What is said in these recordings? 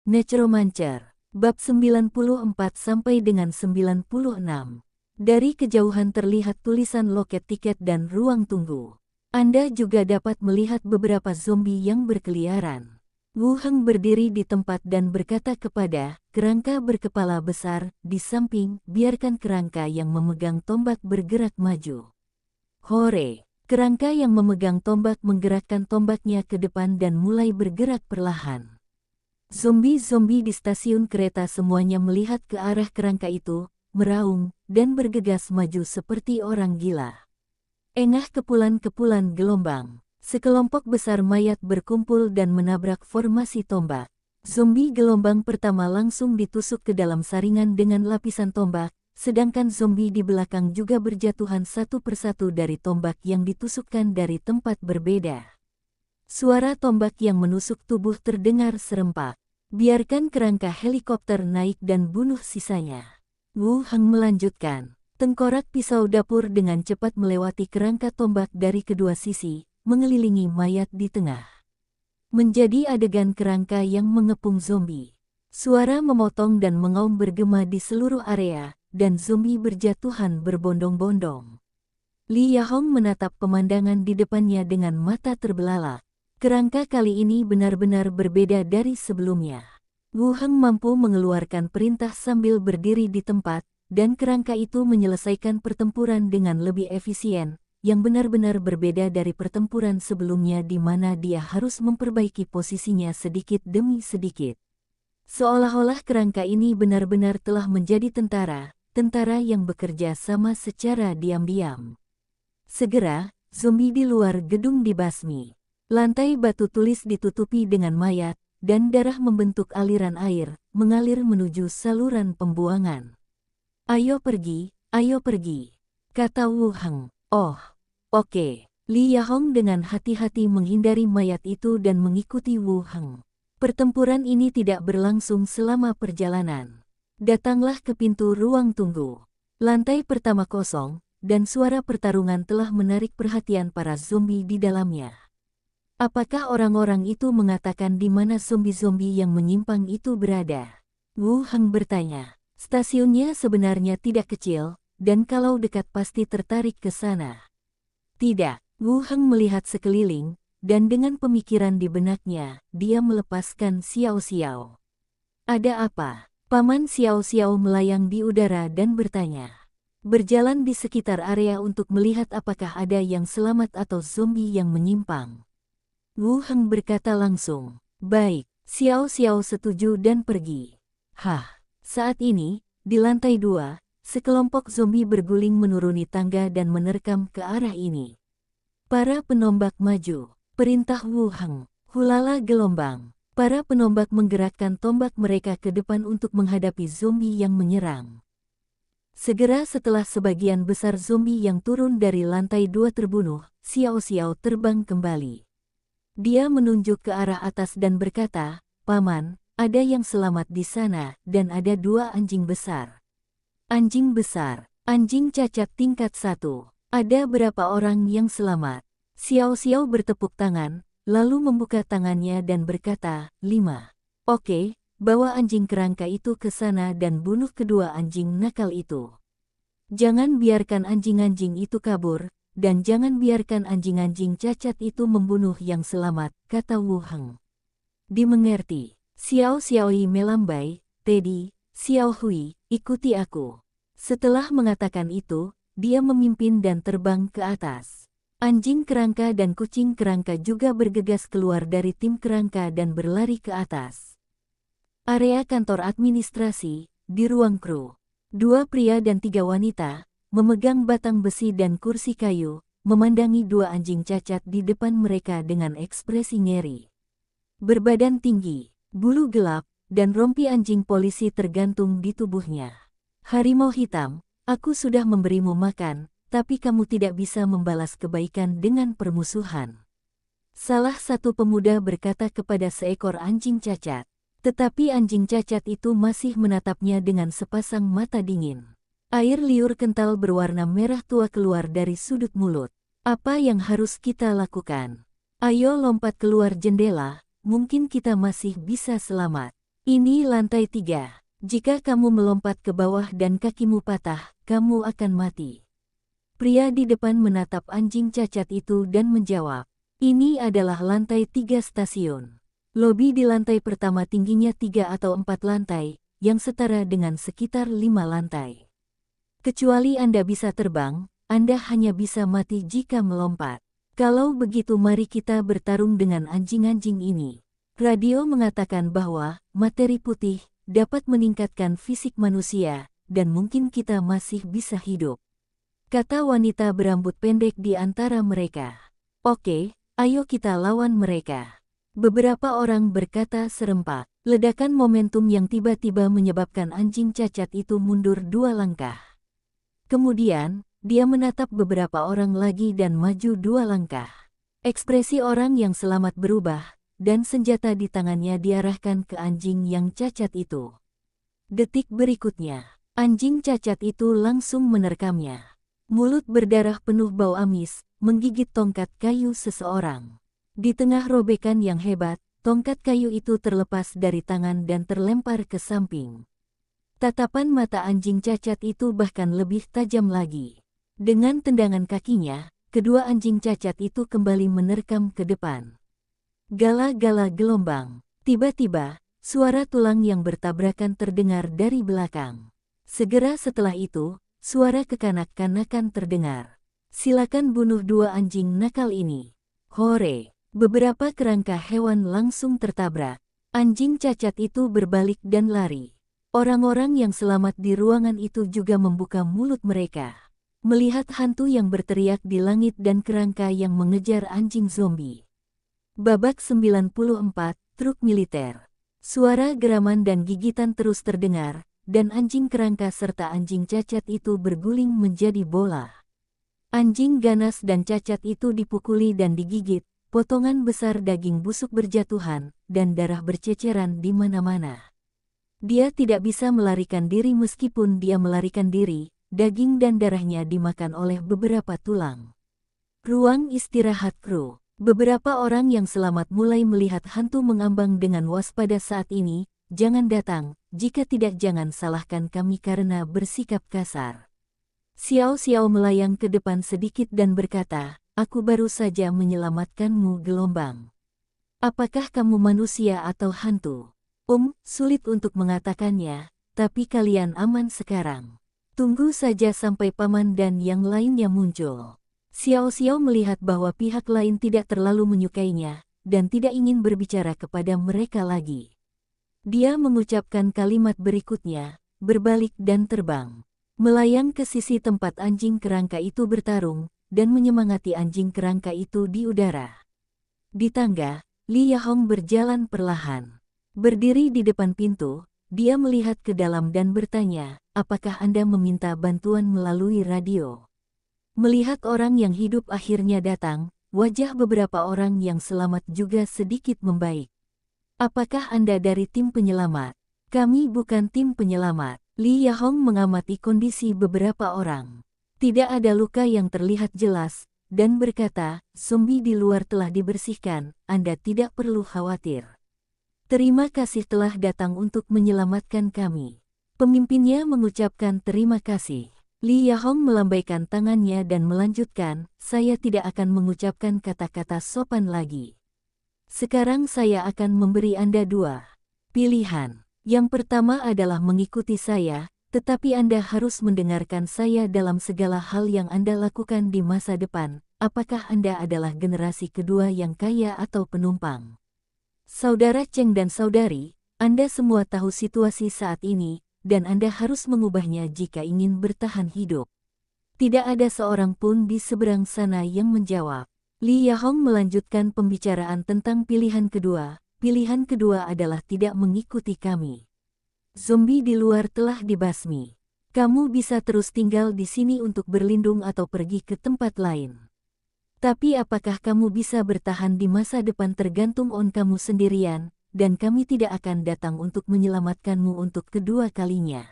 Necromancer. Bab 94 sampai dengan 96. Dari kejauhan terlihat tulisan loket tiket dan ruang tunggu. Anda juga dapat melihat beberapa zombie yang berkeliaran. Wu Heng berdiri di tempat dan berkata kepada kerangka berkepala besar di samping, biarkan kerangka yang memegang tombak bergerak maju. Hore! Kerangka yang memegang tombak menggerakkan tombaknya ke depan dan mulai bergerak perlahan. Zombie-zombie di stasiun kereta semuanya melihat ke arah kerangka itu, meraung, dan bergegas maju seperti orang gila. Engah kepulan-kepulan gelombang. Sekelompok besar mayat berkumpul dan menabrak formasi tombak. Zombie gelombang pertama langsung ditusuk ke dalam saringan dengan lapisan tombak, sedangkan zombie di belakang juga berjatuhan satu persatu dari tombak yang ditusukkan dari tempat berbeda. Suara tombak yang menusuk tubuh terdengar serempak. Biarkan kerangka helikopter naik dan bunuh sisanya. Wu Heng melanjutkan. Tengkorak pisau dapur dengan cepat melewati kerangka tombak dari kedua sisi, mengelilingi mayat di tengah. Menjadi adegan kerangka yang mengepung zombie. Suara memotong dan mengaum bergema di seluruh area, dan zombie berjatuhan berbondong-bondong. Li Yahong menatap pemandangan di depannya dengan mata terbelalak. Kerangka kali ini benar-benar berbeda dari sebelumnya. Wu Heng mampu mengeluarkan perintah sambil berdiri di tempat, dan kerangka itu menyelesaikan pertempuran dengan lebih efisien, yang benar-benar berbeda dari pertempuran sebelumnya di mana dia harus memperbaiki posisinya sedikit demi sedikit. Seolah-olah kerangka ini benar-benar telah menjadi tentara yang bekerja sama secara diam-diam. Segera, zombie di luar gedung dibasmi. Lantai batu tulis ditutupi dengan mayat, dan darah membentuk aliran air, mengalir menuju saluran pembuangan. Ayo pergi, kata Wu Heng. Oh, oke. Li Yahong dengan hati-hati menghindari mayat itu dan mengikuti Wu Heng. Pertempuran ini tidak berlangsung selama perjalanan. Datanglah ke pintu ruang tunggu. Lantai pertama kosong, dan suara pertarungan telah menarik perhatian para zombie di dalamnya. Apakah orang-orang itu mengatakan di mana zombie-zombie yang menyimpang itu berada? Wu Heng bertanya. Stasiunnya sebenarnya tidak kecil, dan kalau dekat pasti tertarik ke sana. Tidak, Wu Heng melihat sekeliling, dan dengan pemikiran di benaknya, dia melepaskan Xiao Xiao. Ada apa? Paman Xiao Xiao melayang di udara dan bertanya. Berjalan di sekitar area untuk melihat apakah ada yang selamat atau zombie yang menyimpang. Wu Heng berkata langsung. Baik, Xiao Xiao setuju dan pergi. Saat ini, di lantai 2, sekelompok zombie berguling menuruni tangga dan menerkam ke arah ini. Para penombak maju. Perintah Wu Heng. Hulala gelombang. Para penombak menggerakkan tombak mereka ke depan untuk menghadapi zombie yang menyerang. Segera setelah sebagian besar zombie yang turun dari lantai 2 terbunuh, Xiao Xiao terbang kembali. Dia menunjuk ke arah atas dan berkata, Paman, ada yang selamat di sana, dan ada 2 anjing besar. Anjing besar, anjing cacat tingkat 1. Ada berapa orang yang selamat? Xiao Xiao bertepuk tangan, lalu membuka tangannya dan berkata, 5. Oke, bawa anjing kerangka itu ke sana dan bunuh kedua anjing nakal itu. Jangan biarkan anjing-anjing itu kabur, dan jangan biarkan anjing-anjing cacat itu membunuh yang selamat, kata Wu Heng. Dimengerti. Xiao Xiaoi melambai, Teddy, Xiao Hui, ikuti aku. Setelah mengatakan itu, dia memimpin dan terbang ke atas. Anjing kerangka dan kucing kerangka juga bergegas keluar dari tim kerangka dan berlari ke atas. Area kantor administrasi, di ruang kru. 2 pria dan 3 wanita, memegang batang besi dan kursi kayu, memandangi 2 anjing cacat di depan mereka dengan ekspresi ngeri. Berbadan tinggi, bulu gelap, dan rompi anjing polisi tergantung di tubuhnya. Harimau hitam, aku sudah memberimu makan, tapi kamu tidak bisa membalas kebaikan dengan permusuhan. Salah satu pemuda berkata kepada seekor anjing cacat. Tetapi anjing cacat itu masih menatapnya dengan sepasang mata dingin. Air liur kental berwarna merah tua keluar dari sudut mulut. Apa yang harus kita lakukan? Ayo lompat keluar jendela, mungkin kita masih bisa selamat. Ini lantai 3. Jika kamu melompat ke bawah dan kakimu patah, kamu akan mati. Pria di depan menatap anjing cacat itu dan menjawab, ini adalah lantai 3 stasiun. Lobi di lantai pertama tingginya 3 atau 4 lantai, yang setara dengan sekitar 5 lantai. Kecuali Anda bisa terbang, Anda hanya bisa mati jika melompat. Kalau begitu mari kita bertarung dengan anjing-anjing ini. Radio mengatakan bahwa materi putih dapat meningkatkan fisik manusia, dan mungkin kita masih bisa hidup. Kata wanita berambut pendek di antara mereka. Oke, ayo kita lawan mereka. Beberapa orang berkata serempak. Ledakan momentum yang tiba-tiba menyebabkan anjing cacat itu mundur 2 langkah. Kemudian, dia menatap beberapa orang lagi dan maju 2 langkah. Ekspresi orang yang selamat berubah, dan senjata di tangannya diarahkan ke anjing yang cacat itu. Detik berikutnya, anjing cacat itu langsung menerkamnya. Mulut berdarah penuh bau amis, menggigit tongkat kayu seseorang. Di tengah robekan yang hebat, tongkat kayu itu terlepas dari tangan dan terlempar ke samping. Tatapan mata anjing cacat itu bahkan lebih tajam lagi. Dengan tendangan kakinya, kedua anjing cacat itu kembali menerkam ke depan. Gala-gala gelombang. Tiba-tiba, suara tulang yang bertabrakan terdengar dari belakang. Segera setelah itu, suara kekanak-kanakan terdengar. Silakan bunuh 2 anjing nakal ini. Hore! Beberapa kerangka hewan langsung tertabrak. Anjing cacat itu berbalik dan lari. Orang-orang yang selamat di ruangan itu juga membuka mulut mereka. Melihat hantu yang berteriak di langit dan kerangka yang mengejar anjing zombie. Babak 94, truk militer. Suara geraman dan gigitan terus terdengar, dan anjing kerangka serta anjing cacat itu berguling menjadi bola. Anjing ganas dan cacat itu dipukuli dan digigit, potongan besar daging busuk berjatuhan, dan darah berceceran di mana-mana. Dia tidak bisa melarikan diri meskipun dia melarikan diri, daging dan darahnya dimakan oleh beberapa tulang. Ruang istirahat kru. Beberapa orang yang selamat mulai melihat hantu mengambang dengan waspada saat ini. Jangan datang, jika tidak jangan salahkan kami karena bersikap kasar. Xiao Xiao melayang ke depan sedikit dan berkata, aku baru saja menyelamatkanmu gelombang. Apakah kamu manusia atau hantu? Sulit untuk mengatakannya, tapi kalian aman sekarang. Tunggu saja sampai paman dan yang lainnya muncul. Xiao Xiao melihat bahwa pihak lain tidak terlalu menyukainya, dan tidak ingin berbicara kepada mereka lagi. Dia mengucapkan kalimat berikutnya, berbalik dan terbang. Melayang ke sisi tempat anjing kerangka itu bertarung, dan menyemangati anjing kerangka itu di udara. Di tangga, Li Yahong berjalan perlahan. Berdiri di depan pintu, dia melihat ke dalam dan bertanya, apakah Anda meminta bantuan melalui radio? Melihat orang yang hidup akhirnya datang, wajah beberapa orang yang selamat juga sedikit membaik. Apakah Anda dari tim penyelamat? Kami bukan tim penyelamat. Li Yahong mengamati kondisi beberapa orang. Tidak ada luka yang terlihat jelas, dan berkata, zombie di luar telah dibersihkan, Anda tidak perlu khawatir. Terima kasih telah datang untuk menyelamatkan kami. Pemimpinnya mengucapkan terima kasih. Li Yahong melambaikan tangannya dan melanjutkan, saya tidak akan mengucapkan kata-kata sopan lagi. Sekarang saya akan memberi Anda 2 pilihan. Yang pertama adalah mengikuti saya, tetapi Anda harus mendengarkan saya dalam segala hal yang Anda lakukan di masa depan. Apakah Anda adalah generasi kedua yang kaya atau penumpang? Saudara Cheng dan saudari, Anda semua tahu situasi saat ini, dan Anda harus mengubahnya jika ingin bertahan hidup. Tidak ada seorang pun di seberang sana yang menjawab. Li Yahong melanjutkan pembicaraan tentang pilihan kedua. Pilihan kedua adalah tidak mengikuti kami. Zombie di luar telah dibasmi. Kamu bisa terus tinggal di sini untuk berlindung atau pergi ke tempat lain. Tapi apakah kamu bisa bertahan di masa depan tergantung on kamu sendirian, dan kami tidak akan datang untuk menyelamatkanmu untuk kedua kalinya.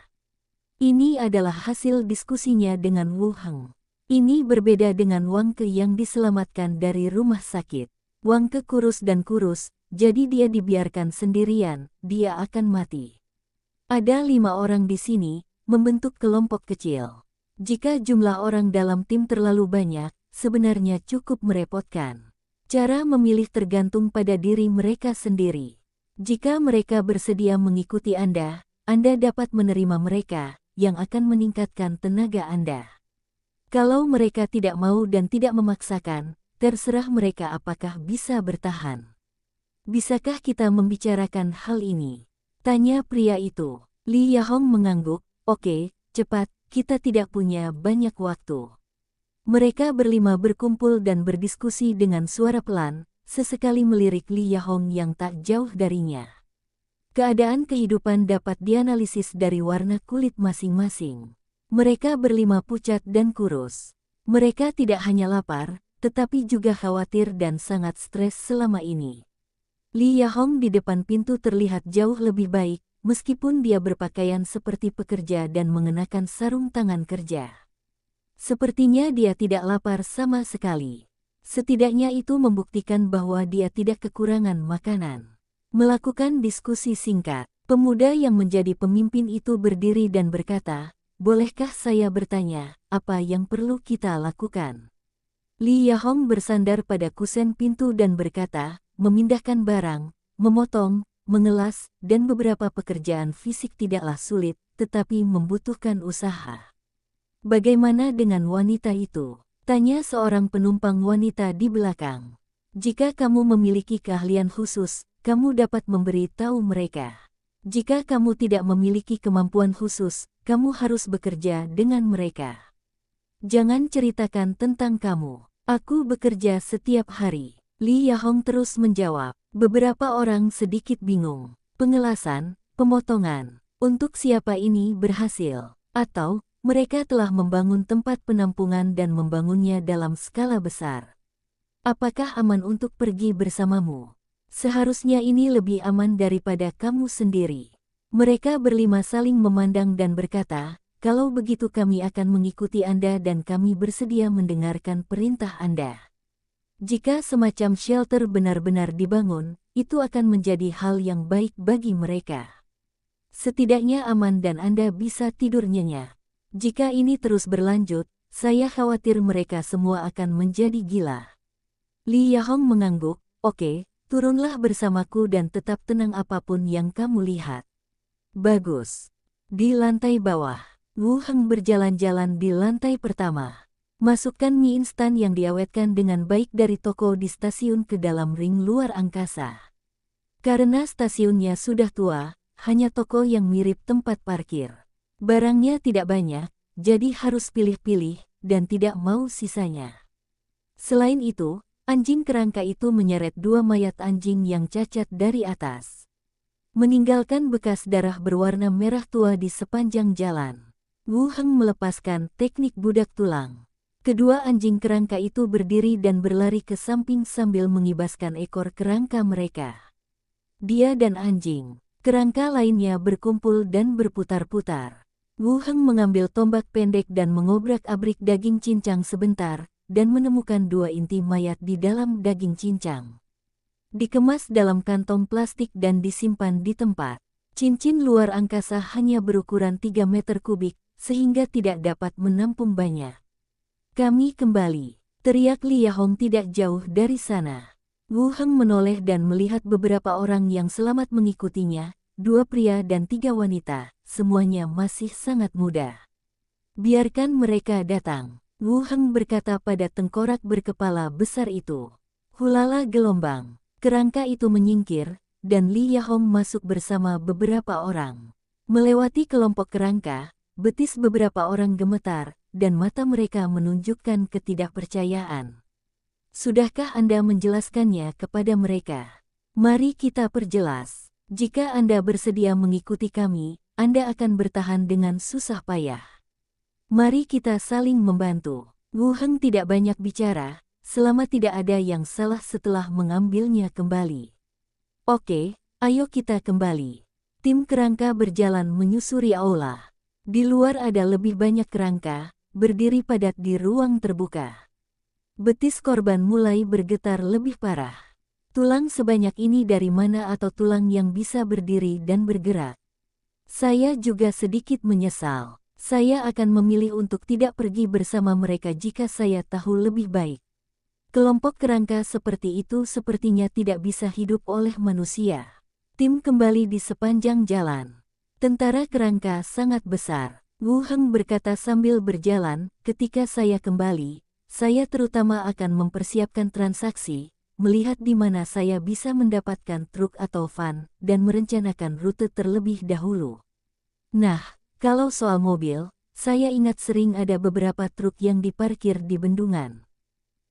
Ini adalah hasil diskusinya dengan Wu Heng. Ini berbeda dengan Wang Ke yang diselamatkan dari rumah sakit. Wang Ke kurus dan kurus, jadi dia dibiarkan sendirian, dia akan mati. Ada 5 orang di sini, membentuk kelompok kecil. Jika jumlah orang dalam tim terlalu banyak, sebenarnya cukup merepotkan. Cara memilih tergantung pada diri mereka sendiri. Jika mereka bersedia mengikuti Anda dapat menerima mereka, yang akan meningkatkan tenaga Anda. Kalau mereka tidak mau dan tidak memaksakan, terserah mereka apakah bisa bertahan. Bisakah kita membicarakan hal ini? Tanya pria itu. Li Yahong mengangguk, oke, cepat, kita tidak punya banyak waktu. Mereka berlima berkumpul dan berdiskusi dengan suara pelan, sesekali melirik Li Yahong yang tak jauh darinya. Keadaan kehidupan dapat dianalisis dari warna kulit masing-masing. Mereka berlima pucat dan kurus. Mereka tidak hanya lapar, tetapi juga khawatir dan sangat stres selama ini. Li Yahong di depan pintu terlihat jauh lebih baik, meskipun dia berpakaian seperti pekerja dan mengenakan sarung tangan kerja. Sepertinya dia tidak lapar sama sekali. Setidaknya itu membuktikan bahwa dia tidak kekurangan makanan. Melakukan diskusi singkat, pemuda yang menjadi pemimpin itu berdiri dan berkata, "Bolehkah saya bertanya, apa yang perlu kita lakukan?" Li Yahong bersandar pada kusen pintu dan berkata, "Memindahkan barang, memotong, mengelas, dan beberapa pekerjaan fisik tidaklah sulit, tetapi membutuhkan usaha." "Bagaimana dengan wanita itu?" tanya seorang penumpang wanita di belakang. "Jika kamu memiliki keahlian khusus, kamu dapat memberi tahu mereka. Jika kamu tidak memiliki kemampuan khusus, kamu harus bekerja dengan mereka. Jangan ceritakan tentang kamu. Aku bekerja setiap hari." Li Yahong terus menjawab. Beberapa orang sedikit bingung. Pengelasan, pemotongan. Untuk siapa ini berhasil? Atau, mereka telah membangun tempat penampungan dan membangunnya dalam skala besar. Apakah aman untuk pergi bersamamu? Seharusnya ini lebih aman daripada kamu sendiri. Mereka berlima saling memandang dan berkata, "Kalau begitu kami akan mengikuti Anda dan kami bersedia mendengarkan perintah Anda." Jika semacam shelter benar-benar dibangun, itu akan menjadi hal yang baik bagi mereka. Setidaknya aman dan Anda bisa tidur nyenyak. Jika ini terus berlanjut, saya khawatir mereka semua akan menjadi gila. Li Yahong mengangguk, "Oke, turunlah bersamaku dan tetap tenang apapun yang kamu lihat." Bagus. Di lantai bawah, Wu Heng berjalan-jalan di lantai pertama. Masukkan mie instan yang diawetkan dengan baik dari toko di stasiun ke dalam ring luar angkasa. Karena stasiunnya sudah tua, hanya toko yang mirip tempat parkir. Barangnya tidak banyak, jadi harus pilih-pilih, dan tidak mau sisanya. Selain itu, anjing kerangka itu menyeret 2 mayat anjing yang cacat dari atas, meninggalkan bekas darah berwarna merah tua di sepanjang jalan. Wu Heng melepaskan teknik budak tulang. Kedua anjing kerangka itu berdiri dan berlari ke samping sambil mengibaskan ekor kerangka mereka. Dia dan anjing kerangka lainnya berkumpul dan berputar-putar. Wu Heng mengambil tombak pendek dan mengobrak-abrik daging cincang sebentar, dan menemukan 2 inti mayat di dalam daging cincang. Dikemas dalam kantong plastik dan disimpan di tempat. Cincin luar angkasa hanya berukuran 3 meter kubik, sehingga tidak dapat menampung banyak. "Kami kembali," teriak Li Yahong tidak jauh dari sana. Wu Heng menoleh dan melihat beberapa orang yang selamat mengikutinya, 2 pria dan 3 wanita, semuanya masih sangat muda. "Biarkan mereka datang," Wu Heng berkata pada tengkorak berkepala besar itu. Hulala gelombang, kerangka itu menyingkir, dan Li Yahong masuk bersama beberapa orang. Melewati kelompok kerangka, betis beberapa orang gemetar, dan mata mereka menunjukkan ketidakpercayaan. "Sudahkah Anda menjelaskannya kepada mereka?" "Mari kita perjelas. Jika Anda bersedia mengikuti kami, Anda akan bertahan dengan susah payah. Mari kita saling membantu." Wu Heng tidak banyak bicara, selama tidak ada yang salah setelah mengambilnya kembali. "Oke, ayo kita kembali." Tim kerangka berjalan menyusuri aula. Di luar ada lebih banyak kerangka, berdiri padat di ruang terbuka. Betis korban mulai bergetar lebih parah. Tulang sebanyak ini dari mana atau tulang yang bisa berdiri dan bergerak? Saya juga sedikit menyesal. Saya akan memilih untuk tidak pergi bersama mereka jika saya tahu lebih baik. Kelompok kerangka seperti itu sepertinya tidak bisa hidup oleh manusia. Tim kembali di sepanjang jalan. Tentara kerangka sangat besar. Wu Heng berkata sambil berjalan, ketika saya kembali, saya terutama akan mempersiapkan transaksi, melihat di mana saya bisa mendapatkan truk atau van, dan merencanakan rute terlebih dahulu. Nah, kalau soal mobil, saya ingat sering ada beberapa truk yang diparkir di bendungan.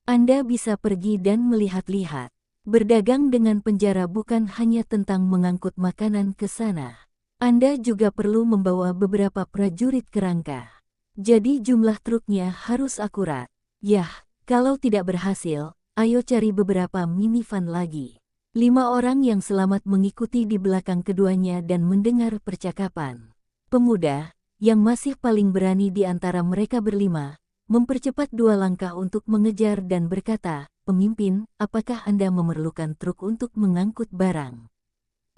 Anda bisa pergi dan melihat-lihat. Berdagang dengan penjara bukan hanya tentang mengangkut makanan ke sana. Anda juga perlu membawa beberapa prajurit kerangka. Jadi jumlah truknya harus akurat. Yah, kalau tidak berhasil, ayo cari beberapa minivan lagi. 5 orang yang selamat mengikuti di belakang keduanya dan mendengar percakapan. Pemuda, yang masih paling berani di antara mereka berlima, mempercepat 2 langkah untuk mengejar dan berkata, "Pemimpin, apakah Anda memerlukan truk untuk mengangkut barang?"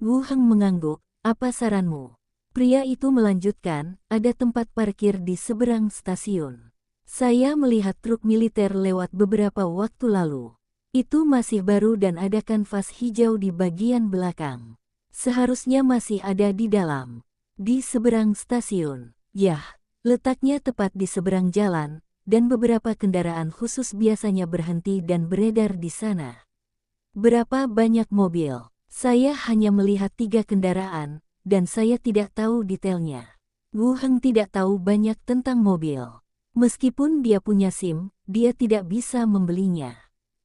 Wu Heng mengangguk. "Apa saranmu?" Pria itu melanjutkan, "Ada tempat parkir di seberang stasiun. Saya melihat truk militer lewat beberapa waktu lalu. Itu masih baru dan ada kanvas hijau di bagian belakang. Seharusnya masih ada di dalam. Di seberang stasiun. Yah, letaknya tepat di seberang jalan, dan beberapa kendaraan khusus biasanya berhenti dan beredar di sana." "Berapa banyak mobil?" "Saya hanya melihat 3 kendaraan, dan saya tidak tahu detailnya." Wu Heng tidak tahu banyak tentang mobil. Meskipun dia punya SIM, dia tidak bisa membelinya.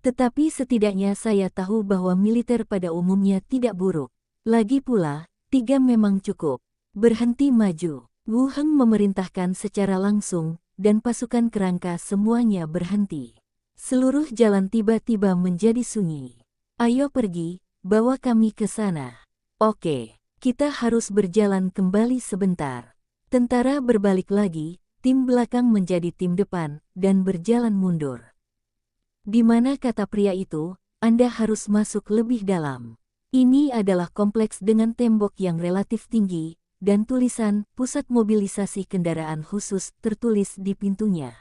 Tetapi setidaknya saya tahu bahwa militer pada umumnya tidak buruk. Lagi pula, 3 memang cukup. Berhenti maju. Wu Heng memerintahkan secara langsung, dan pasukan kerangka semuanya berhenti. Seluruh jalan tiba-tiba menjadi sunyi. "Ayo pergi, bawa kami ke sana." "Oke, kita harus berjalan kembali sebentar." Tentara berbalik lagi, tim belakang menjadi tim depan, dan berjalan mundur. "Di mana?" kata pria itu, "Anda harus masuk lebih dalam. Ini adalah kompleks dengan tembok yang relatif tinggi, dan tulisan Pusat Mobilisasi Kendaraan Khusus tertulis di pintunya.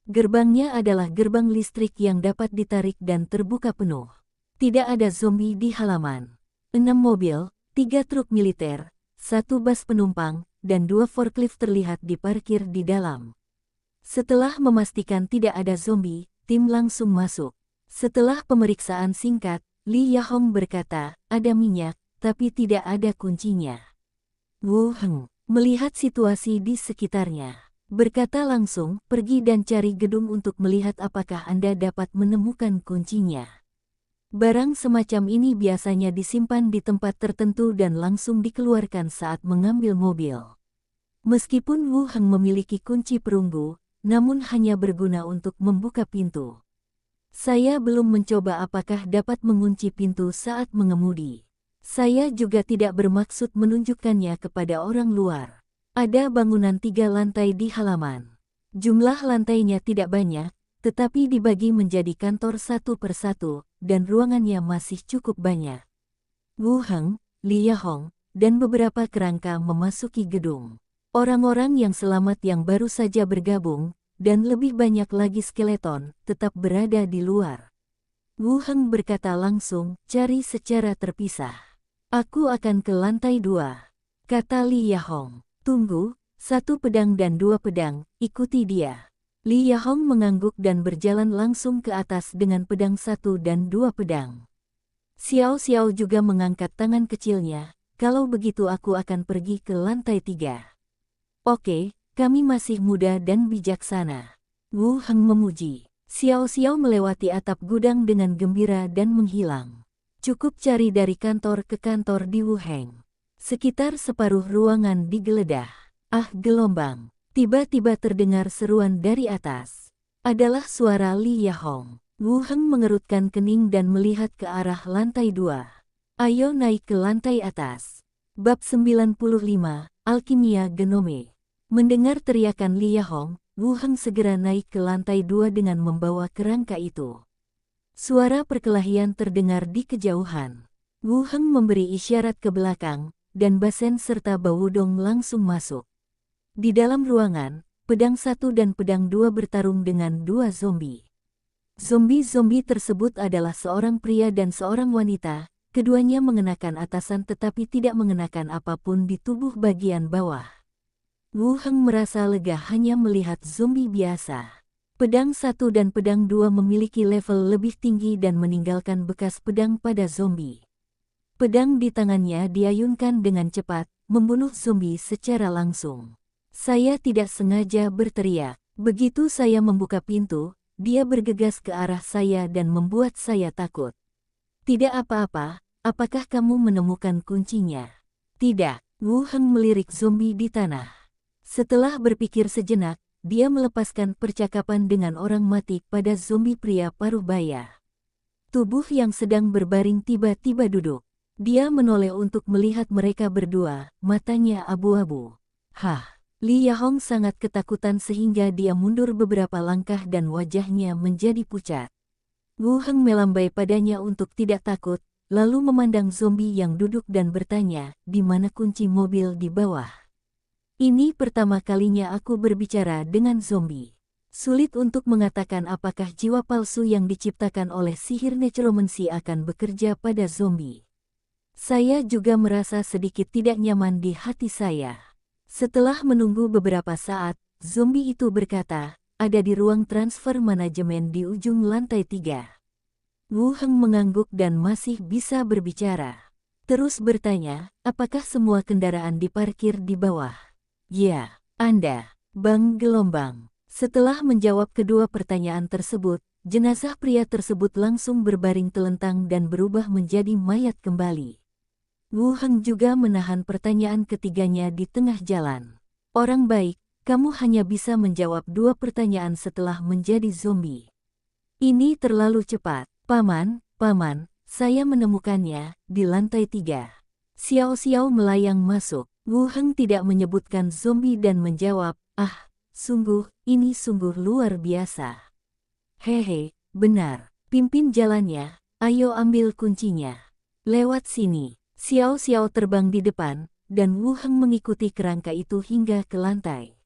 Gerbangnya adalah gerbang listrik yang dapat ditarik dan terbuka penuh. Tidak ada zombie di halaman. 6 mobil, 3 truk militer, 1 bus penumpang, dan 2 forklift terlihat diparkir di dalam." Setelah memastikan tidak ada zombie, tim langsung masuk. Setelah pemeriksaan singkat, Li Yahong berkata, "Ada minyak, tapi tidak ada kuncinya." Wu Heng, melihat situasi di sekitarnya, berkata langsung, "Pergi dan cari gedung untuk melihat apakah Anda dapat menemukan kuncinya." Barang semacam ini biasanya disimpan di tempat tertentu dan langsung dikeluarkan saat mengambil mobil. Meskipun Wu Heng memiliki kunci perunggu, namun hanya berguna untuk membuka pintu. "Saya belum mencoba apakah dapat mengunci pintu saat mengemudi. Saya juga tidak bermaksud menunjukkannya kepada orang luar. Ada bangunan 3 lantai di halaman. Jumlah lantainya tidak banyak, tetapi dibagi menjadi kantor satu persatu, dan ruangannya masih cukup banyak." Wu Heng, Li Yahong, dan beberapa kerangka memasuki gedung. Orang-orang yang selamat yang baru saja bergabung, dan lebih banyak lagi skeleton, tetap berada di luar. Wu Heng berkata langsung, "Cari secara terpisah." "Aku akan ke lantai 2, kata Li Yahong. "Tunggu, 1 pedang dan 2 pedang, ikuti dia." Li Yahong mengangguk dan berjalan langsung ke atas dengan pedang 1 dan 2 pedang. Xiao Xiao juga mengangkat tangan kecilnya, "Kalau begitu aku akan pergi ke lantai 3. "Oke, kami masih muda dan bijaksana." Wu Heng memuji. Xiao Xiao melewati atap gudang dengan gembira dan menghilang. Cukup cari dari kantor ke kantor di Wu Heng. Sekitar separuh ruangan digeledah. "Ah, gelombang!" Tiba-tiba terdengar seruan dari atas. Adalah suara Li Yahong. Wu Heng mengerutkan kening dan melihat ke arah lantai 2. "Ayo naik ke lantai atas." Bab 95, Alkimia Genome. Mendengar teriakan Li Yahong, Wu Heng segera naik ke lantai 2 dengan membawa kerangka itu. Suara perkelahian terdengar di kejauhan. Wu Heng memberi isyarat ke belakang, dan Basen serta Bawudong langsung masuk. Di dalam ruangan, pedang 1 dan pedang 2 bertarung dengan 2 zombie. Zombie-zombie tersebut adalah seorang pria dan seorang wanita, keduanya mengenakan atasan tetapi tidak mengenakan apapun di tubuh bagian bawah. Wu Heng merasa lega hanya melihat zombie biasa. Pedang 1 dan pedang 2 memiliki level lebih tinggi dan meninggalkan bekas pedang pada zombie. Pedang di tangannya diayunkan dengan cepat, membunuh zombie secara langsung. Saya tidak sengaja berteriak. Begitu saya membuka pintu, dia bergegas ke arah saya dan membuat saya takut. Tidak apa-apa, apakah kamu menemukan kuncinya? Tidak, Wu Heng melirik zombie di tanah. Setelah berpikir sejenak, dia melepaskan percakapan dengan orang mati pada zombie pria paruh baya. Tubuh yang sedang berbaring tiba-tiba duduk. Dia menoleh untuk melihat mereka berdua, matanya abu-abu. Hah, Li Yahong sangat ketakutan sehingga dia mundur beberapa langkah dan wajahnya menjadi pucat. Wu Heng melambai padanya untuk tidak takut, lalu memandang zombie yang duduk dan bertanya, di mana kunci mobil di bawah? Ini pertama kalinya aku berbicara dengan zombie. Sulit untuk mengatakan apakah jiwa palsu yang diciptakan oleh sihir necromancy akan bekerja pada zombie. Saya juga merasa sedikit tidak nyaman di hati saya. Setelah menunggu beberapa saat, zombie itu berkata, ada di ruang transfer manajemen di ujung lantai 3. Wu Heng mengangguk dan masih bisa berbicara. Terus bertanya, apakah semua kendaraan diparkir di bawah? Ya, Anda, Bang Gelombang. Setelah menjawab kedua pertanyaan tersebut, jenazah pria tersebut langsung berbaring telentang dan berubah menjadi mayat kembali. Wu Heng juga menahan pertanyaan ketiganya di tengah jalan. Orang baik, kamu hanya bisa menjawab 2 pertanyaan setelah menjadi zombie. Ini terlalu cepat. Paman, saya menemukannya di lantai 3. Xiao Xiao melayang masuk. Wu Heng tidak menyebutkan zombie dan menjawab, ini sungguh luar biasa. Hehe, benar. Pimpin jalannya, ayo ambil kuncinya. Lewat sini. Xiao Xiao terbang di depan, dan Wu Heng mengikuti kerangka itu hingga ke lantai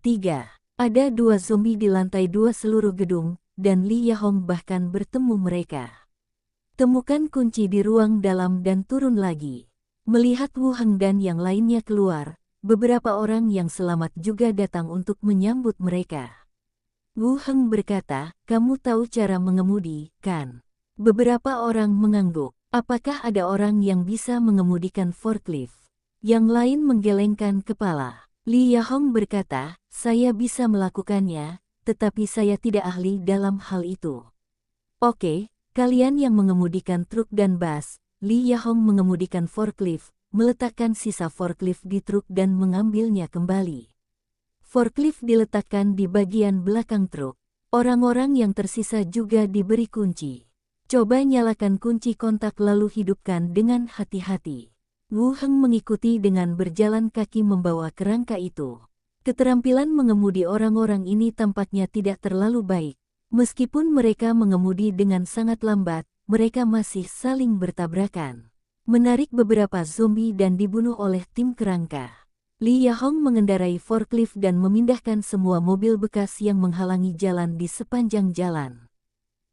3. Ada 2 zombie di lantai 2 seluruh gedung, dan Li Yahong bahkan bertemu mereka. Temukan kunci di ruang dalam dan turun lagi. Melihat Wu Heng dan yang lainnya keluar, beberapa orang yang selamat juga datang untuk menyambut mereka. Wu Heng berkata, kamu tahu cara mengemudi, kan? Beberapa orang mengangguk. Apakah ada orang yang bisa mengemudikan forklift? Yang lain menggelengkan kepala. Li Yahong berkata, saya bisa melakukannya, tetapi saya tidak ahli dalam hal itu. Oke, kalian yang mengemudikan truk dan bus, Li Yahong mengemudikan forklift, meletakkan sisa forklift di truk dan mengambilnya kembali. Forklift diletakkan di bagian belakang truk. Orang-orang yang tersisa juga diberi kunci. Coba nyalakan kunci kontak lalu hidupkan dengan hati-hati. Wu Heng mengikuti dengan berjalan kaki membawa kerangka itu. Keterampilan mengemudi orang-orang ini tampaknya tidak terlalu baik. Meskipun mereka mengemudi dengan sangat lambat, mereka masih saling bertabrakan. Menarik beberapa zombie dan dibunuh oleh tim kerangka. Li Yahong mengendarai forklift dan memindahkan semua mobil bekas yang menghalangi jalan di sepanjang jalan.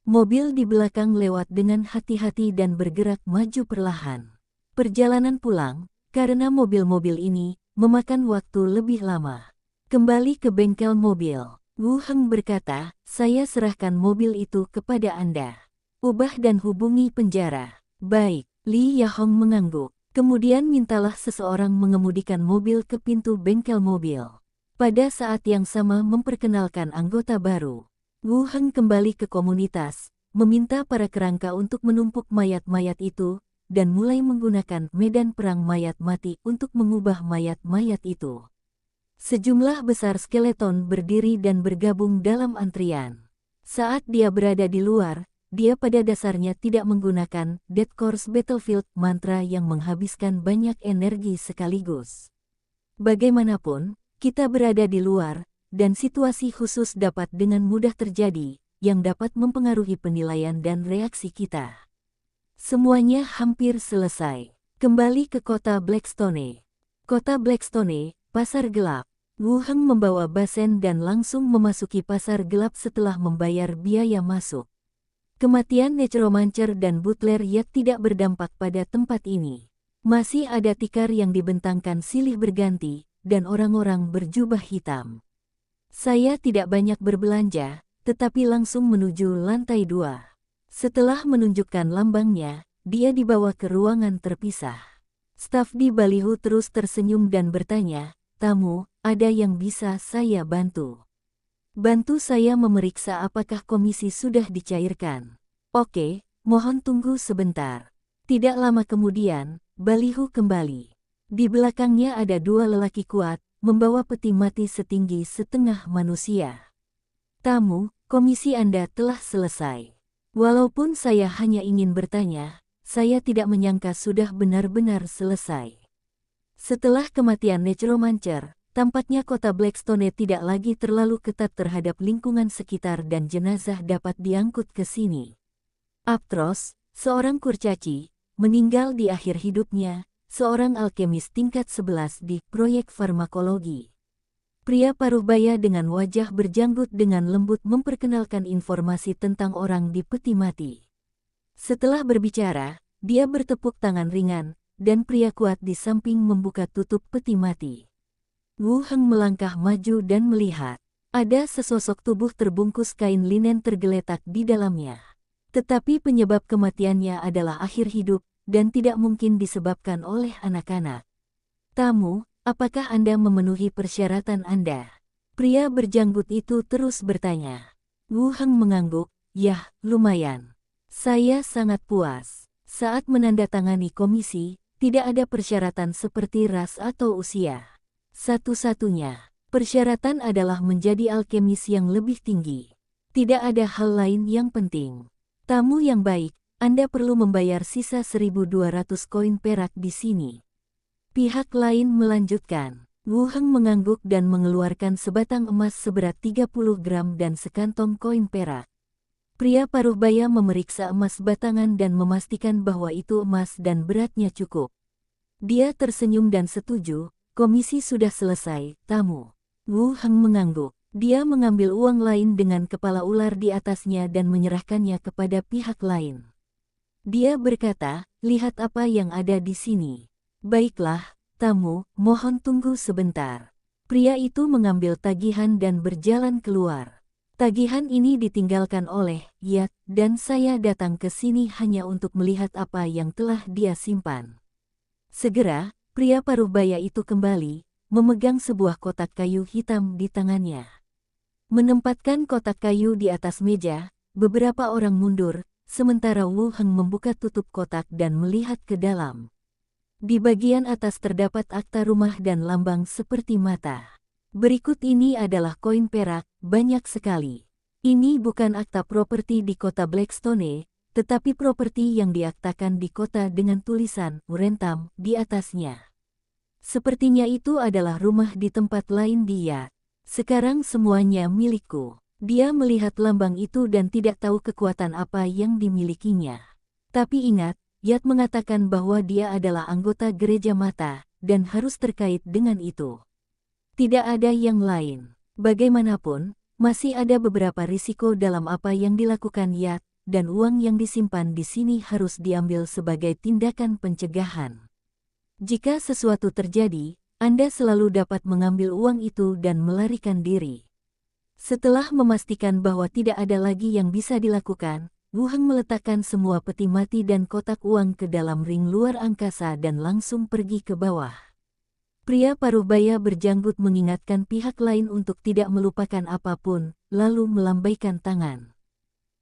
Mobil di belakang lewat dengan hati-hati dan bergerak maju perlahan. Perjalanan pulang, karena mobil-mobil ini, memakan waktu lebih lama. Kembali ke bengkel mobil, Wu Heng berkata, saya serahkan mobil itu kepada Anda. Ubah dan hubungi penjara. Baik, Li Yahong mengangguk. Kemudian mintalah seseorang mengemudikan mobil ke pintu bengkel mobil. Pada saat yang sama memperkenalkan anggota baru. Wu Heng kembali ke komunitas, meminta para kerangka untuk menumpuk mayat-mayat itu, dan mulai menggunakan medan perang mayat mati untuk mengubah mayat-mayat itu. Sejumlah besar skeleton berdiri dan bergabung dalam antrian. Saat dia berada di luar, dia pada dasarnya tidak menggunakan Dead Course Battlefield mantra yang menghabiskan banyak energi sekaligus. Bagaimanapun, kita berada di luar, dan situasi khusus dapat dengan mudah terjadi, yang dapat mempengaruhi penilaian dan reaksi kita. Semuanya hampir selesai. Kembali ke kota Blackstone. Kota Blackstone, pasar gelap. Wu Heng membawa Basen dan langsung memasuki pasar gelap setelah membayar biaya masuk. Kematian Necromancer dan Butler Yat tidak berdampak pada tempat ini. Masih ada tikar yang dibentangkan silih berganti, dan orang-orang berjubah hitam. Saya tidak banyak berbelanja, tetapi langsung menuju lantai 2. Setelah menunjukkan lambangnya, dia dibawa ke ruangan terpisah. Staf di baliho terus tersenyum dan bertanya, "Tamu, ada yang bisa saya bantu?" "Bantu saya memeriksa apakah komisi sudah dicairkan." "Oke, mohon tunggu sebentar." Tidak lama kemudian, baliho kembali. Di belakangnya ada 2 lelaki kuat, membawa peti mati setinggi setengah manusia. "Tamu, komisi Anda telah selesai. Walaupun saya hanya ingin bertanya, saya tidak menyangka sudah benar-benar selesai." Setelah kematian Necromancer, tampaknya kota Blackstone tidak lagi terlalu ketat terhadap lingkungan sekitar dan jenazah dapat diangkut ke sini. Aptros, seorang kurcaci, meninggal di akhir hidupnya, seorang alkemis tingkat 11 di proyek farmakologi. Pria paruhbaya dengan wajah berjanggut dengan lembut memperkenalkan informasi tentang orang di peti mati. Setelah berbicara, dia bertepuk tangan ringan, dan pria kuat di samping membuka tutup peti mati. Wu Heng melangkah maju dan melihat. Ada sesosok tubuh terbungkus kain linen tergeletak di dalamnya. Tetapi penyebab kematiannya adalah akhir hidup, dan tidak mungkin disebabkan oleh anak-anak. "Tamu, apakah Anda memenuhi persyaratan Anda?" Pria berjanggut itu terus bertanya. Wu Heng mengangguk, "Yah, lumayan. Saya sangat puas." Saat menandatangani komisi, tidak ada persyaratan seperti ras atau usia. Satu-satunya persyaratan adalah menjadi alkemis yang lebih tinggi. Tidak ada hal lain yang penting. "Tamu yang baik, Anda perlu membayar sisa 1.200 koin perak di sini." Pihak lain melanjutkan. Wu Heng mengangguk dan mengeluarkan sebatang emas seberat 30 gram dan sekantong koin perak. Pria paruhbaya memeriksa emas batangan dan memastikan bahwa itu emas dan beratnya cukup. Dia tersenyum dan setuju, "Komisi sudah selesai, tamu." Wu Heng mengangguk. Dia mengambil uang lain dengan kepala ular di atasnya dan menyerahkannya kepada pihak lain. Dia berkata, "Lihat apa yang ada di sini." "Baiklah, tamu, mohon tunggu sebentar." Pria itu mengambil tagihan dan berjalan keluar. "Tagihan ini ditinggalkan oleh Yat, dan saya datang ke sini hanya untuk melihat apa yang telah dia simpan." Segera, pria paruhbaya itu kembali, memegang sebuah kotak kayu hitam di tangannya. Menempatkan kotak kayu di atas meja, beberapa orang mundur, sementara Wu Heng membuka tutup kotak dan melihat ke dalam. Di bagian atas terdapat akta rumah dan lambang seperti mata. Berikut ini adalah koin perak, banyak sekali. Ini bukan akta properti di kota Blackstone, tetapi properti yang diaktakan di kota dengan tulisan Urentam di atasnya. Sepertinya itu adalah rumah di tempat lain di Yat. "Sekarang semuanya milikku." Dia melihat lambang itu dan tidak tahu kekuatan apa yang dimilikinya. Tapi ingat, Yat mengatakan bahwa dia adalah anggota gereja mata, dan harus terkait dengan itu. Tidak ada yang lain. Bagaimanapun, masih ada beberapa risiko dalam apa yang dilakukan Yat, dan uang yang disimpan di sini harus diambil sebagai tindakan pencegahan. Jika sesuatu terjadi, Anda selalu dapat mengambil uang itu dan melarikan diri. Setelah memastikan bahwa tidak ada lagi yang bisa dilakukan, Wu Heng meletakkan semua peti mati dan kotak uang ke dalam ring luar angkasa dan langsung pergi ke bawah. Pria paruhbaya berjanggut mengingatkan pihak lain untuk tidak melupakan apapun, lalu melambaikan tangan.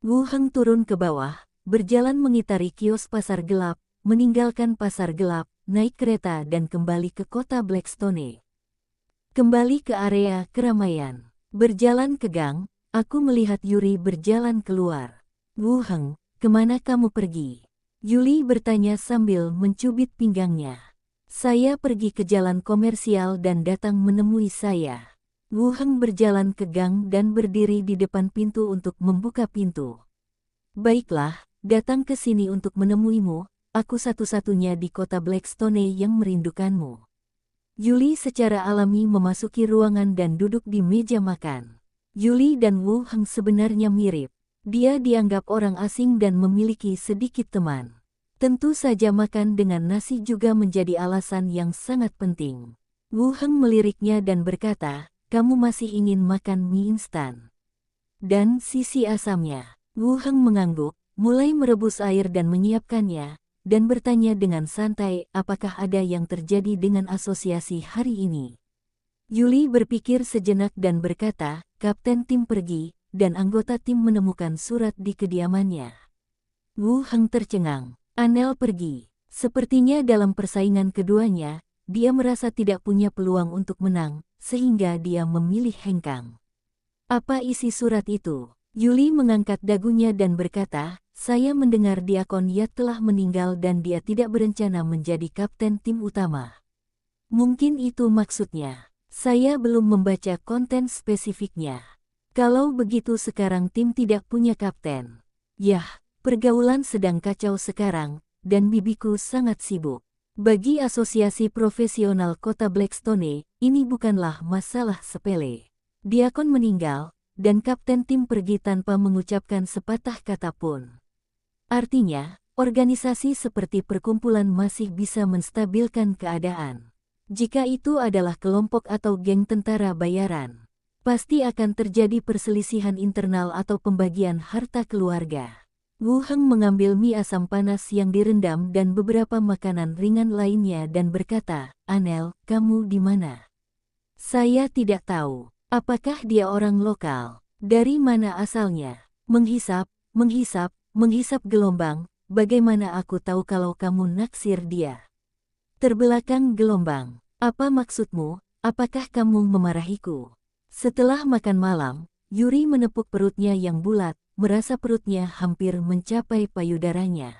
Wu Heng turun ke bawah, berjalan mengitari kios pasar gelap, meninggalkan pasar gelap, naik kereta dan kembali ke kota Blackstone. Kembali ke area keramaian. Berjalan ke gang, aku melihat Yuri berjalan keluar. "Wu Heng, kemana kamu pergi?" Yuli bertanya sambil mencubit pinggangnya. "Saya pergi ke jalan komersial dan datang menemui saya." Wu Heng berjalan ke gang dan berdiri di depan pintu untuk membuka pintu. Baiklah, datang ke sini untuk menemuimu, aku satu-satunya di kota Blackstone yang merindukanmu. Yuli secara alami memasuki ruangan dan duduk di meja makan. Yuli dan Wu Heng sebenarnya mirip. Dia dianggap orang asing dan memiliki sedikit teman. Tentu saja makan dengan nasi juga menjadi alasan yang sangat penting. Wu Heng meliriknya dan berkata, kamu masih ingin makan mie instan? Dan sisi asamnya. Wu Heng mengangguk, mulai merebus air dan menyiapkannya, dan bertanya dengan santai apakah ada yang terjadi dengan asosiasi hari ini. Yuli berpikir sejenak dan berkata, Kapten tim pergi, dan anggota tim menemukan surat di kediamannya. Wu Heng tercengang. Anel pergi. Sepertinya dalam persaingan keduanya, dia merasa tidak punya peluang untuk menang, sehingga dia memilih hengkang. Apa isi surat itu? Yuli mengangkat dagunya dan berkata, saya mendengar Diakon Yat telah meninggal dan dia tidak berencana menjadi kapten tim utama. Mungkin itu maksudnya. Saya belum membaca konten spesifiknya. Kalau begitu sekarang tim tidak punya kapten. Yah. Pergaulan sedang kacau sekarang, dan bibiku sangat sibuk. Bagi asosiasi profesional kota Blackstone, ini bukanlah masalah sepele. Diakon meninggal, dan kapten tim pergi tanpa mengucapkan sepatah kata pun. Artinya, organisasi seperti perkumpulan masih bisa menstabilkan keadaan. Jika itu adalah kelompok atau geng tentara bayaran, pasti akan terjadi perselisihan internal atau pembagian harta keluarga. Wu Heng mengambil mie asam panas yang direndam dan beberapa makanan ringan lainnya dan berkata, Anel, kamu di mana? Saya tidak tahu. Apakah dia orang lokal? Dari mana asalnya? Menghisap gelombang, bagaimana aku tahu kalau kamu naksir dia? Terbelakang gelombang. Apa maksudmu? Apakah kamu memarahiku? Setelah makan malam, Yuri menepuk perutnya yang bulat, merasa perutnya hampir mencapai payudaranya.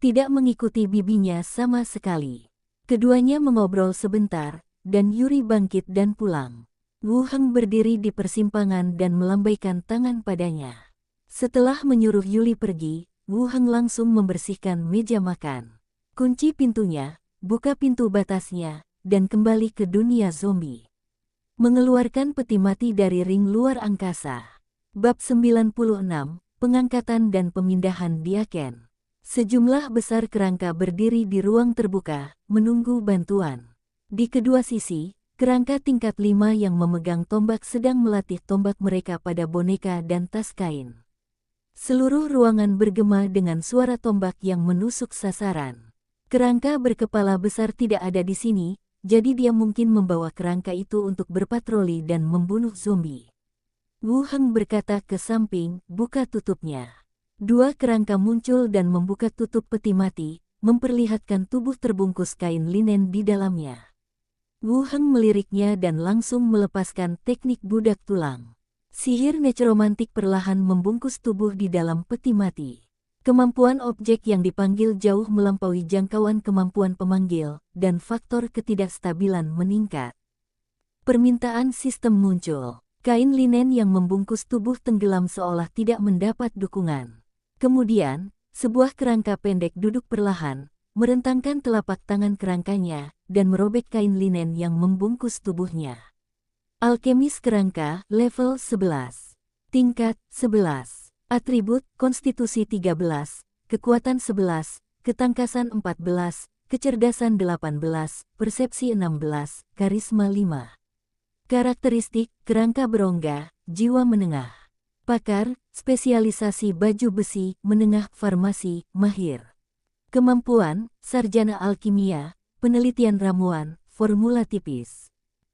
Tidak mengikuti bibinya sama sekali. Keduanya mengobrol sebentar, dan Yuri bangkit dan pulang. Wu Heng berdiri di persimpangan dan melambaikan tangan padanya. Setelah menyuruh Yuli pergi, Wu Heng langsung membersihkan meja makan. Kunci pintunya, buka pintu batasnya, dan kembali ke dunia zombie. Mengeluarkan peti mati dari ring luar angkasa. Bab 96, Pengangkatan dan Pemindahan Diaken. Sejumlah besar kerangka berdiri di ruang terbuka, menunggu bantuan. Di kedua sisi, kerangka tingkat 5 yang memegang tombak sedang melatih tombak mereka pada boneka dan tas kain. Seluruh ruangan bergema dengan suara tombak yang menusuk sasaran. Kerangka berkepala besar tidak ada di sini, jadi dia mungkin membawa kerangka itu untuk berpatroli dan membunuh zombie. Wu Heng berkata ke samping, buka tutupnya. Dua kerangka muncul dan membuka tutup peti mati, memperlihatkan tubuh terbungkus kain linen di dalamnya. Wu Heng meliriknya dan langsung melepaskan teknik budak tulang. Sihir necromantik perlahan membungkus tubuh di dalam peti mati. Kemampuan objek yang dipanggil jauh melampaui jangkauan kemampuan pemanggil, dan faktor ketidakstabilan meningkat. Permintaan sistem muncul. Kain linen yang membungkus tubuh tenggelam seolah tidak mendapat dukungan. Kemudian, sebuah kerangka pendek duduk perlahan, merentangkan telapak tangan kerangkanya, dan merobek kain linen yang membungkus tubuhnya. Alkemis kerangka, level 11. Tingkat, 11. Atribut, konstitusi 13, kekuatan 11, ketangkasan 14, kecerdasan 18, persepsi 16, karisma 5. Karakteristik, kerangka berongga, jiwa menengah. Pakar, spesialisasi baju besi, menengah farmasi, mahir. Kemampuan, sarjana alkimia, penelitian ramuan, formula tipis.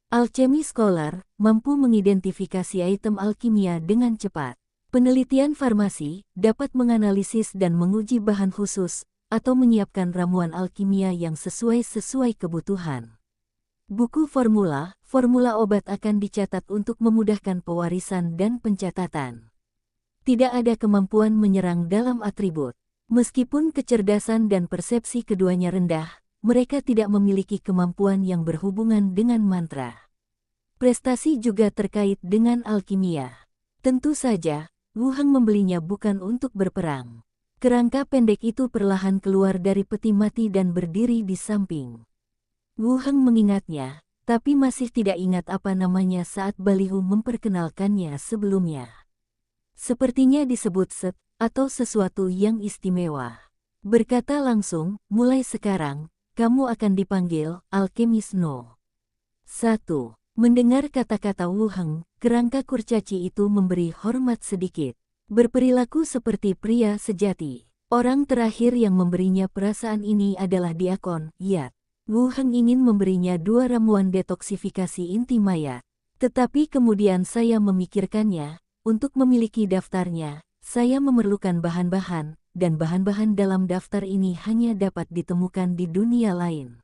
Alchemy Scholar, mampu mengidentifikasi item alkimia dengan cepat. Penelitian farmasi, dapat menganalisis dan menguji bahan khusus, atau menyiapkan ramuan alkimia yang sesuai kebutuhan. Buku formula obat akan dicatat untuk memudahkan pewarisan dan pencatatan. Tidak ada kemampuan menyerang dalam atribut. Meskipun kecerdasan dan persepsi keduanya rendah, mereka tidak memiliki kemampuan yang berhubungan dengan mantra. Prestasi juga terkait dengan alkimia. Tentu saja, Wu Heng membelinya bukan untuk berperang. Kerangka pendek itu perlahan keluar dari peti mati dan berdiri di samping. Wu Heng mengingatnya, tapi masih tidak ingat apa namanya saat baliho memperkenalkannya sebelumnya. Sepertinya disebut set, atau sesuatu yang istimewa. Berkata langsung, mulai sekarang, kamu akan dipanggil Alkemis No. 1. Mendengar kata-kata Wu Heng, kerangka kurcaci itu memberi hormat sedikit. Berperilaku seperti pria sejati. Orang terakhir yang memberinya perasaan ini adalah Diakon Yat. Wu Heng ingin memberinya 2 ramuan detoksifikasi inti mayat. Tetapi kemudian saya memikirkannya, untuk memiliki daftarnya, saya memerlukan bahan-bahan, dan bahan-bahan dalam daftar ini hanya dapat ditemukan di dunia lain.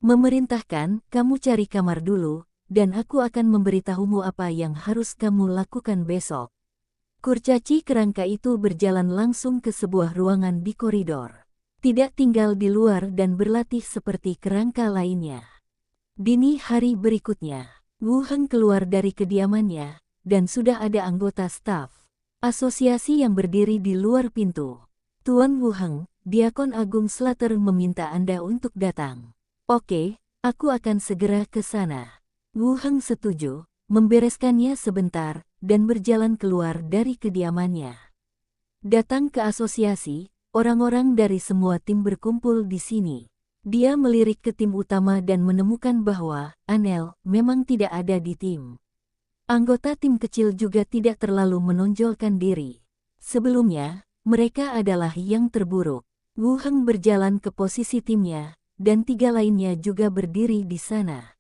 Memerintahkan, kamu cari kamar dulu, dan aku akan memberitahumu apa yang harus kamu lakukan besok. Kurcaci kerangka itu berjalan langsung ke sebuah ruangan di koridor. Tidak tinggal di luar dan berlatih seperti kerangka lainnya. Dini hari berikutnya, Wu Heng keluar dari kediamannya, dan sudah ada anggota staf asosiasi yang berdiri di luar pintu. Tuan Wu Heng, Diakon Agung Slater meminta Anda untuk datang. Oke, aku akan segera ke sana. Wu Heng setuju, membereskannya sebentar, dan berjalan keluar dari kediamannya. Datang ke asosiasi, orang-orang dari semua tim berkumpul di sini. Dia melirik ke tim utama dan menemukan bahwa Anel memang tidak ada di tim. Anggota tim kecil juga tidak terlalu menonjolkan diri. Sebelumnya, mereka adalah yang terburuk. Wu Heng berjalan ke posisi timnya, dan 3 lainnya juga berdiri di sana.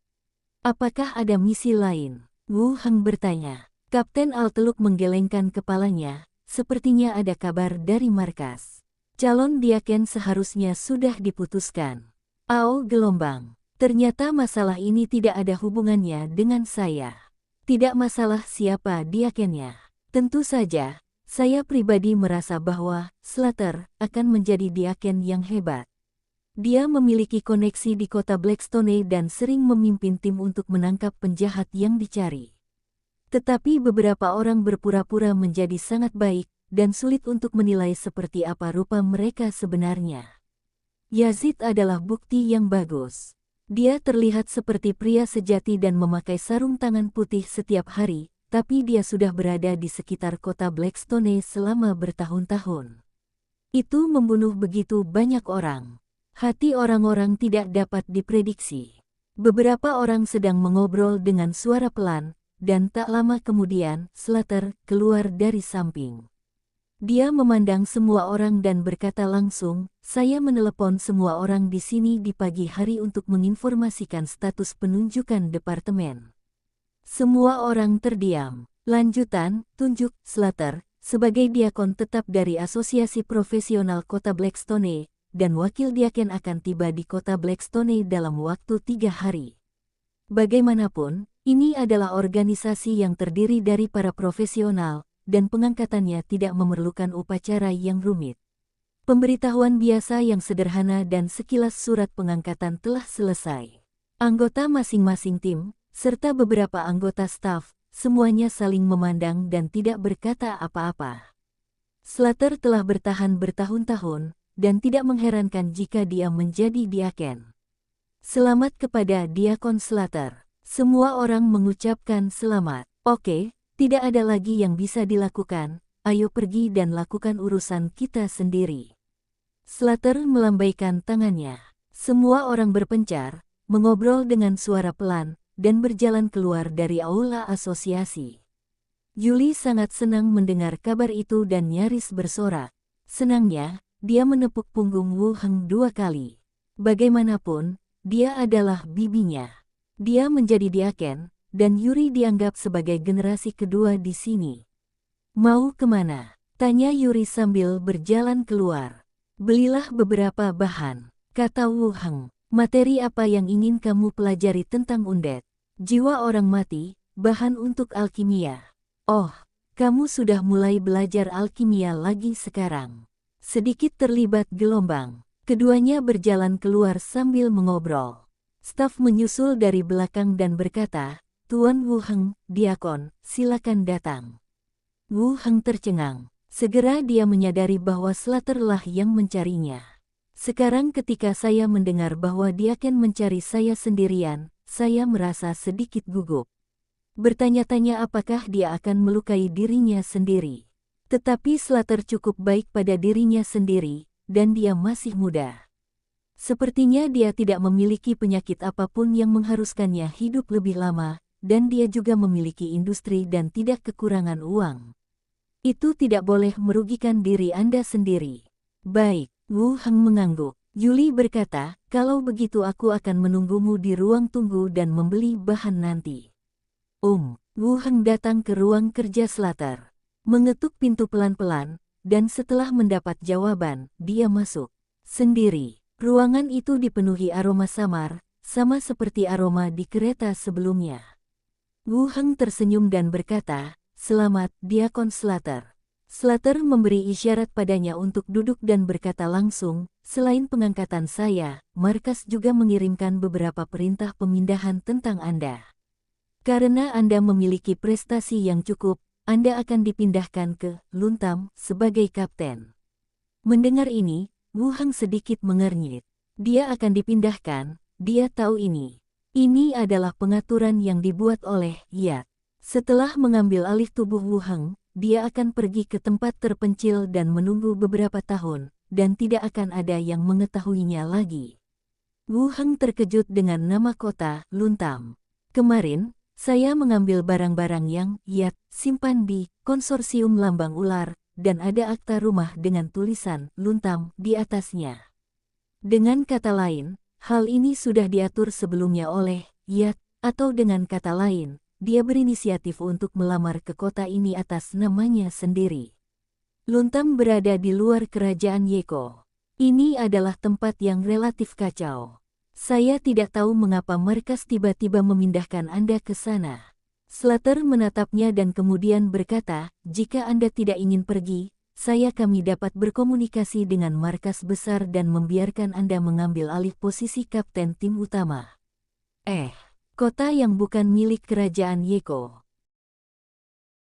Apakah ada misi lain? Wu Heng bertanya. Kapten Al Teluk menggelengkan kepalanya, sepertinya ada kabar dari markas. Calon diaken seharusnya sudah diputuskan. Ao gelombang. Ternyata masalah ini tidak ada hubungannya dengan saya. Tidak masalah siapa diakennya. Tentu saja, saya pribadi merasa bahwa Slater akan menjadi diaken yang hebat. Dia memiliki koneksi di kota Blackstone dan sering memimpin tim untuk menangkap penjahat yang dicari. Tetapi beberapa orang berpura-pura menjadi sangat baik, dan sulit untuk menilai seperti apa rupa mereka sebenarnya. Yazid adalah bukti yang bagus. Dia terlihat seperti pria sejati dan memakai sarung tangan putih setiap hari, tapi dia sudah berada di sekitar kota Blackstone selama bertahun-tahun. Itu membunuh begitu banyak orang. Hati orang-orang tidak dapat diprediksi. Beberapa orang sedang mengobrol dengan suara pelan, dan tak lama kemudian Slater keluar dari samping. Dia memandang semua orang dan berkata langsung, saya menelepon semua orang di sini di pagi hari untuk menginformasikan status penunjukan departemen. Semua orang terdiam. Lanjutan, tunjuk Slater sebagai diakon tetap dari Asosiasi Profesional Kota Blackstone, dan wakil diaken akan tiba di kota Blackstone dalam waktu 3 hari. Bagaimanapun, ini adalah organisasi yang terdiri dari para profesional, dan pengangkatannya tidak memerlukan upacara yang rumit. Pemberitahuan biasa yang sederhana dan sekilas surat pengangkatan telah selesai. Anggota masing-masing tim, serta beberapa anggota staf, semuanya saling memandang dan tidak berkata apa-apa. Slater telah bertahan bertahun-tahun, dan tidak mengherankan jika dia menjadi diaken. Selamat kepada Diakon Slater. Semua orang mengucapkan selamat. Oke, tidak ada lagi yang bisa dilakukan, ayo pergi dan lakukan urusan kita sendiri. Slater melambaikan tangannya. Semua orang berpencar, mengobrol dengan suara pelan, dan berjalan keluar dari aula asosiasi. Yuli sangat senang mendengar kabar itu dan nyaris bersorak. Senangnya, dia menepuk punggung Wu Heng 2 kali. Bagaimanapun, dia adalah bibinya. Dia menjadi diaken, dan Yuri dianggap sebagai generasi kedua di sini. Mau kemana? Tanya Yuri sambil berjalan keluar. Belilah beberapa bahan, kata Wu Heng. Materi apa yang ingin kamu pelajari tentang undead? Jiwa orang mati, bahan untuk alkimia. Oh, kamu sudah mulai belajar alkimia lagi sekarang. Sedikit terlibat gelombang. Keduanya berjalan keluar sambil mengobrol. Staf menyusul dari belakang dan berkata, Tuan Wu Heng, Diakon, silakan datang. Wu Heng tercengang. Segera dia menyadari bahwa Slaterlah yang mencarinya. Sekarang ketika saya mendengar bahwa dia akan mencari saya sendirian, saya merasa sedikit gugup. Bertanya-tanya apakah dia akan melukai dirinya sendiri. Tetapi Slater cukup baik pada dirinya sendiri, dan dia masih muda. Sepertinya dia tidak memiliki penyakit apapun yang mengharuskannya hidup lebih lama, dan dia juga memiliki industri dan tidak kekurangan uang. Itu tidak boleh merugikan diri Anda sendiri. Baik, Wu Heng mengangguk. Yuli berkata, kalau begitu aku akan menunggumu di ruang tunggu dan membeli bahan nanti. Wu Heng datang ke ruang kerja Slater. Mengetuk pintu pelan-pelan, dan setelah mendapat jawaban, dia masuk. Sendiri, ruangan itu dipenuhi aroma samar, sama seperti aroma di kereta sebelumnya. Wu Heng tersenyum dan berkata, "Selamat, Diakon Slater." Slater memberi isyarat padanya untuk duduk dan berkata langsung, "Selain pengangkatan saya, markas juga mengirimkan beberapa perintah pemindahan tentang Anda. Karena Anda memiliki prestasi yang cukup, Anda akan dipindahkan ke Luntam sebagai kapten." Mendengar ini, Wu Heng sedikit mengernyit. Dia akan dipindahkan, dia tahu ini. Ini adalah pengaturan yang dibuat oleh Yat. Setelah mengambil alih tubuh Wu Heng, dia akan pergi ke tempat terpencil dan menunggu beberapa tahun, dan tidak akan ada yang mengetahuinya lagi. Wu Heng terkejut dengan nama kota, Luntam. Kemarin, saya mengambil barang-barang yang Yat simpan di konsorsium lambang ular, dan ada akta rumah dengan tulisan Luntam di atasnya. Dengan kata lain, hal ini sudah diatur sebelumnya oleh Yat, atau dengan kata lain, dia berinisiatif untuk melamar ke kota ini atas namanya sendiri. Luntam berada di luar kerajaan Yeko. Ini adalah tempat yang relatif kacau. Saya tidak tahu mengapa markas tiba-tiba memindahkan Anda ke sana. Slater menatapnya dan kemudian berkata, "Jika Anda tidak ingin pergi, kami dapat berkomunikasi dengan markas besar dan membiarkan Anda mengambil alih posisi kapten tim utama." Kota yang bukan milik kerajaan Yeko.